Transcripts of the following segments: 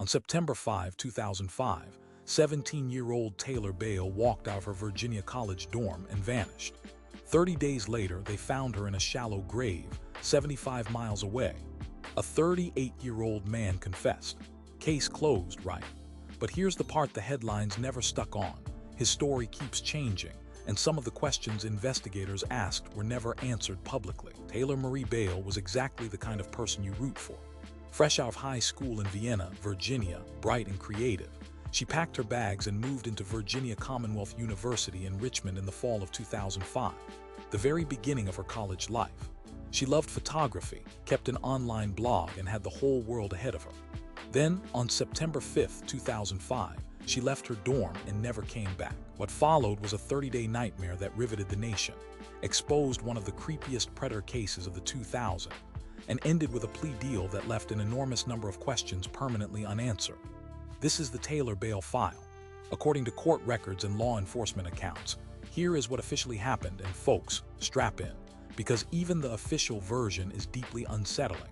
On September 5, 2005, 17-year-old Taylor Behl walked out of her Virginia college dorm and vanished. 30 days later, they found her in a shallow grave, 75 miles away. A 38-year-old man confessed. Case closed, right? But here's the part the headlines never stuck on. His story keeps changing, and some of the questions investigators asked were never answered publicly. Taylor Marie Behl was exactly the kind of person you root for. Fresh out of high school in Vienna, Virginia, bright and creative, she packed her bags and moved into Virginia Commonwealth University in Richmond in the fall of 2005, the very beginning of her college life. She loved photography, kept an online blog, and had the whole world ahead of her. Then, on September 5, 2005, she left her dorm and never came back. What followed was a 30-day nightmare that riveted the nation, exposed one of the creepiest predator cases of the 2000s, and ended with a plea deal that left an enormous number of questions permanently unanswered. This is the Taylor Behl file. According to court records and law enforcement accounts, here is what officially happened, and folks, strap in, because even the official version is deeply unsettling.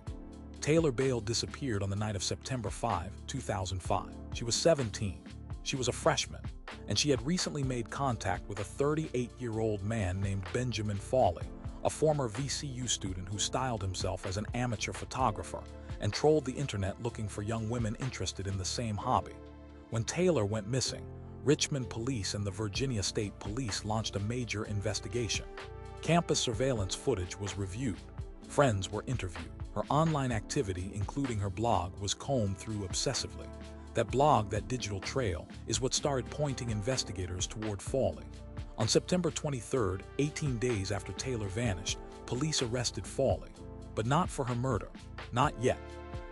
Taylor Behl disappeared on the night of September 5, 2005. She was 17. She was a freshman, and she had recently made contact with a 38-year-old man named Benjamin Fawley, a former VCU student who styled himself as an amateur photographer and trolled the internet looking for young women interested in the same hobby. When Taylor went missing, Richmond police and the Virginia State Police launched a major investigation. Campus surveillance footage was reviewed. Friends were interviewed. Her online activity, including her blog, was combed through obsessively. That blog, that digital trail, is what started pointing investigators toward Fawley. On September 23, 18 days after Taylor vanished, police arrested Fawley, but not for her murder. Not yet.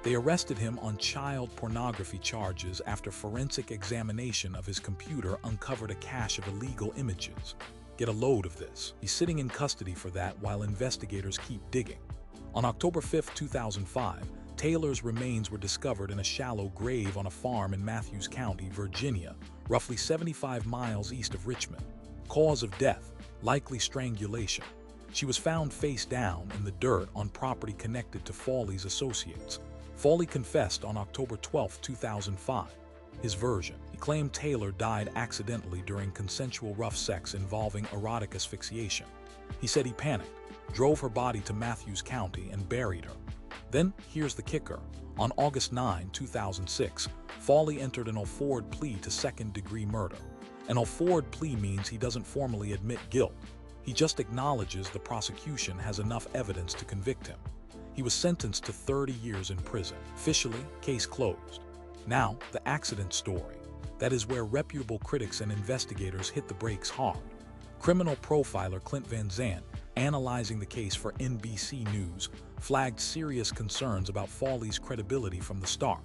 They arrested him on child pornography charges after forensic examination of his computer uncovered a cache of illegal images. Get a load of this. He's sitting in custody for that while investigators keep digging. On October 5, 2005, Taylor's remains were discovered in a shallow grave on a farm in Matthews County, Virginia, roughly 75 miles east of Richmond. Cause of death: likely strangulation. She was found face down in the dirt on property connected to Fawley's associates. Fawley confessed on October 12, 2005. His version: he claimed Taylor died accidentally during consensual rough sex involving erotic asphyxiation. He said he panicked, drove her body to Matthews County, and buried her. Then, here's the kicker. On August 9, 2006, Fawley entered an Unsolved plea to second-degree murder. An Unsolved plea means he doesn't formally admit guilt. He just acknowledges the prosecution has enough evidence to convict him. He was sentenced to 30 years in prison. Officially, case closed. Now, the accident story. That is where reputable critics and investigators hit the brakes hard. Criminal profiler Clint Van Zandt, analyzing the case for NBC News, flagged serious concerns about Fawley's credibility from the start.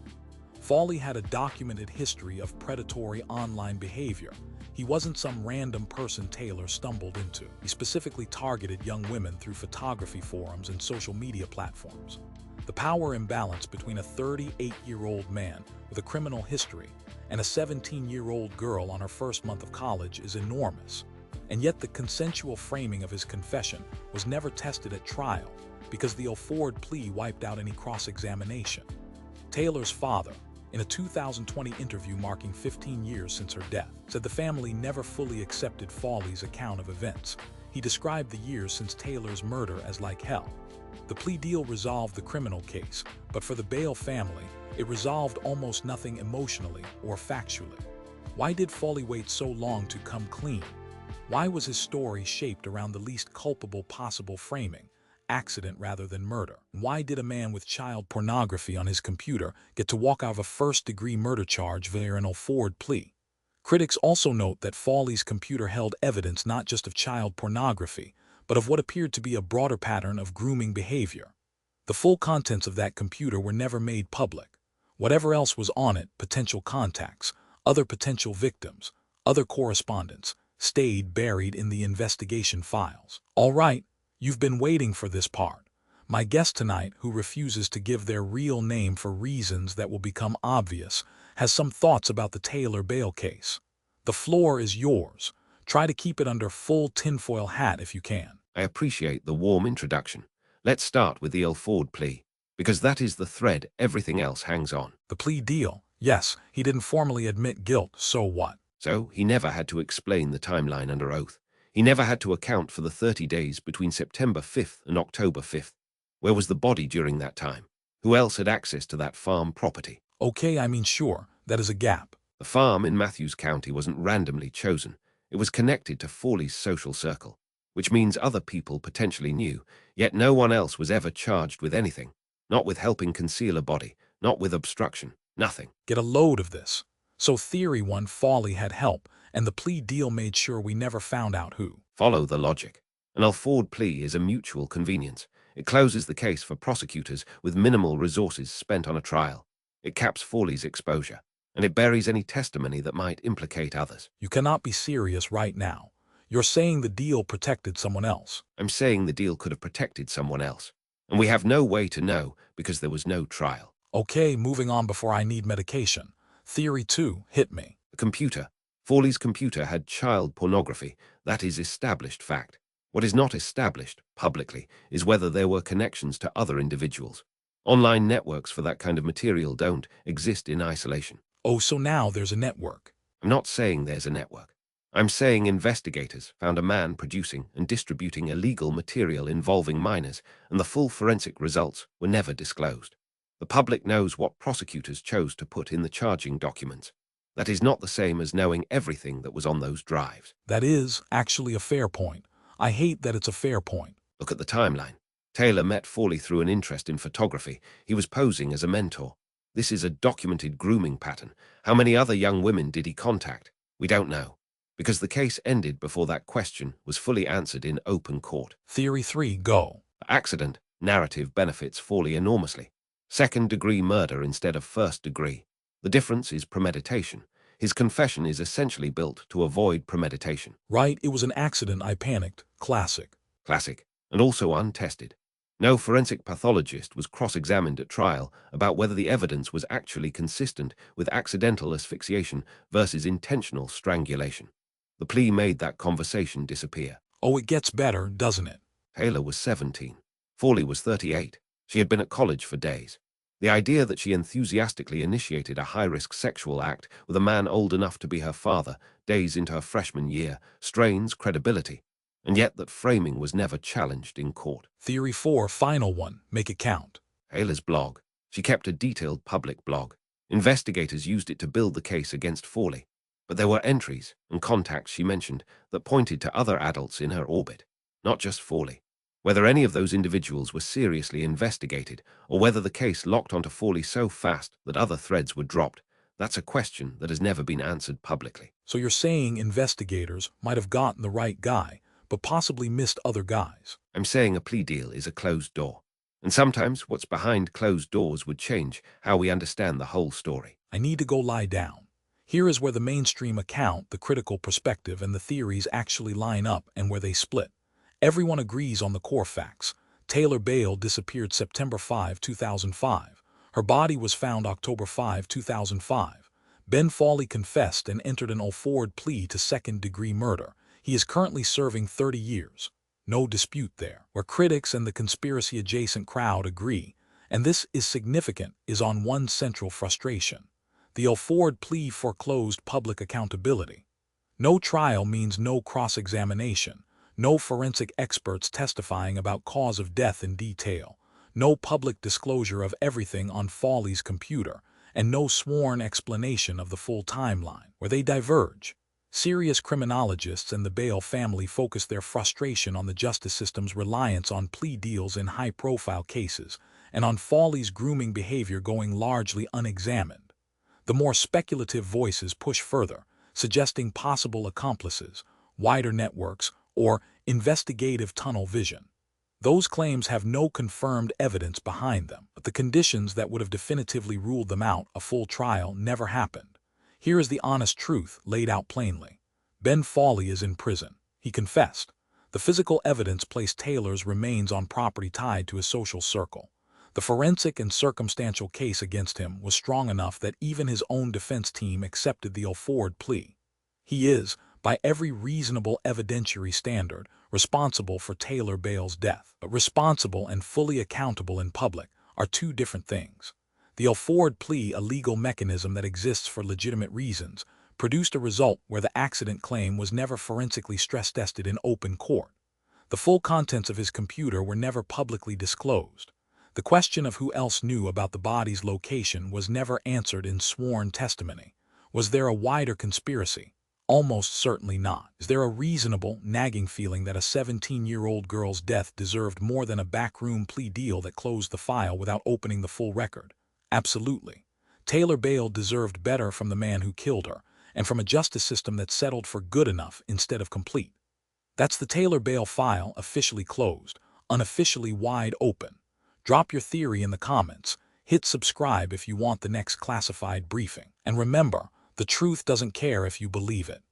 Fawley had a documented history of predatory online behavior. He wasn't some random person Taylor stumbled into. He specifically targeted young women through photography forums and social media platforms. The power imbalance between a 38-year-old man with a criminal history and a 17-year-old girl on her first month of college is enormous. And yet the consensual framing of his confession was never tested at trial because the Unsolved plea wiped out any cross-examination. Taylor's father, in a 2020 interview marking 15 years since her death, said the family never fully accepted Fawley's account of events. He described the years since Taylor's murder as like hell. The plea deal resolved the criminal case, but for the Behl family, it resolved almost nothing emotionally or factually. Why did Fawley wait so long to come clean? Why was his story shaped around the least culpable possible framing, accident rather than murder? Why did a man with child pornography on his computer get to walk out of a first-degree murder charge via an Unsolved plea? Critics also note that Fawley's computer held evidence not just of child pornography, but of what appeared to be a broader pattern of grooming behavior. The full contents of that computer were never made public. Whatever else was on it, potential contacts, other potential victims, other correspondence, stayed buried in the investigation files. All right, you've been waiting for this part. My guest tonight, who refuses to give their real name for reasons that will become obvious, has some thoughts about the Taylor Behl case. The floor is yours. Try to keep it under full tinfoil hat if you can. I appreciate the warm introduction. Let's start with the Unsolved plea, because that is the thread everything else hangs on. The plea deal. Yes, he didn't formally admit guilt, so what? So he never had to explain the timeline under oath. He never had to account for the 30 days between September 5th and October 5th. Where was the body during that time? Who else had access to that farm property? Okay, I mean sure, that is a gap. The farm in Matthews County wasn't randomly chosen. It was connected to Fawley's social circle, which means other people potentially knew, yet no one else was ever charged with anything. Not with helping conceal a body, not with obstruction, nothing. Get a load of this. So theory one, Fawley had help, and the plea deal made sure we never found out who. Follow the logic. An Alford plea is a mutual convenience. It closes the case for prosecutors with minimal resources spent on a trial. It caps Fawley's exposure, and it buries any testimony that might implicate others. You cannot be serious right now. You're saying the deal protected someone else. I'm saying the deal could have protected someone else, and we have no way to know because there was no trial. Okay, moving on before I need medication. Theory 2, hit me. The computer. Fawley's computer had child pornography. That is established fact. What is not established, publicly, is whether there were connections to other individuals. Online networks for that kind of material don't exist in isolation. Oh, so now there's a network. I'm not saying there's a network. I'm saying investigators found a man producing and distributing illegal material involving minors, and the full forensic results were never disclosed. The public knows what prosecutors chose to put in the charging documents. That is not the same as knowing everything that was on those drives. That is actually a fair point. I hate that it's a fair point. Look at the timeline. Taylor met Fawley through an interest in photography. He was posing as a mentor. This is a documented grooming pattern. How many other young women did he contact? We don't know, because the case ended before that question was fully answered in open court. Theory 3, go. Accident narrative benefits Fawley enormously. Second-degree murder instead of first-degree. The difference is premeditation. His confession is essentially built to avoid premeditation. Right, it was an accident, I panicked. Classic. Classic, and also untested. No forensic pathologist was cross-examined at trial about whether the evidence was actually consistent with accidental asphyxiation versus intentional strangulation. The plea made that conversation disappear. Oh, it gets better, doesn't it? Taylor was 17. Fawley was 38. She had been at college for days. The idea that she enthusiastically initiated a high-risk sexual act with a man old enough to be her father days into her freshman year strains credibility, and yet that framing was never challenged in court. Theory 4, final one, make it count. Taylor's blog. She kept a detailed public blog. Investigators used it to build the case against Fawley, but there were entries and contacts she mentioned that pointed to other adults in her orbit, not just Fawley. Whether any of those individuals were seriously investigated, or whether the case locked onto Fawley so fast that other threads were dropped, that's a question that has never been answered publicly. So you're saying investigators might have gotten the right guy, but possibly missed other guys. I'm saying a plea deal is a closed door, and sometimes what's behind closed doors would change how we understand the whole story. I need to go lie down. Here is where the mainstream account, the critical perspective, and the theories actually line up and where they split. Everyone agrees on the core facts. Taylor Behl disappeared September 5, 2005. Her body was found October 5, 2005. Ben Fawley confessed and entered an Alford plea to second-degree murder. He is currently serving 30 years. No dispute there. Where critics and the conspiracy-adjacent crowd agree, and this is significant, is on one central frustration. The Alford plea foreclosed public accountability. No trial means no cross-examination. No forensic experts testifying about cause of death in detail, no public disclosure of everything on Fawley's computer, and no sworn explanation of the full timeline. Where they diverge, serious criminologists and the Behl family focus their frustration on the justice system's reliance on plea deals in high-profile cases, and on Fawley's grooming behavior going largely unexamined. The more speculative voices push further, suggesting possible accomplices, wider networks, or investigative tunnel vision. Those claims have no confirmed evidence behind them, but the conditions that would have definitively ruled them out, a full trial, never happened. Here is the honest truth laid out plainly. Ben Fawley is in prison. He confessed. The physical evidence placed Taylor's remains on property tied to his social circle. The forensic and circumstantial case against him was strong enough that even his own defense team accepted the Alford plea. He is, by every reasonable evidentiary standard, responsible for Taylor Behl's death. But responsible and fully accountable in public are two different things. The Alford plea, a legal mechanism that exists for legitimate reasons, produced a result where the accident claim was never forensically stress-tested in open court. The full contents of his computer were never publicly disclosed. The question of who else knew about the body's location was never answered in sworn testimony. Was there a wider conspiracy? Almost certainly not. Is there a reasonable, nagging feeling that a 17-year-old girl's death deserved more than a backroom plea deal that closed the file without opening the full record? Absolutely. Taylor Behl deserved better from the man who killed her, and from a justice system that settled for good enough instead of complete. That's the Taylor Behl file, officially closed, unofficially wide open. Drop your theory in the comments. Hit subscribe if you want the next classified briefing. And remember, the truth doesn't care if you believe it.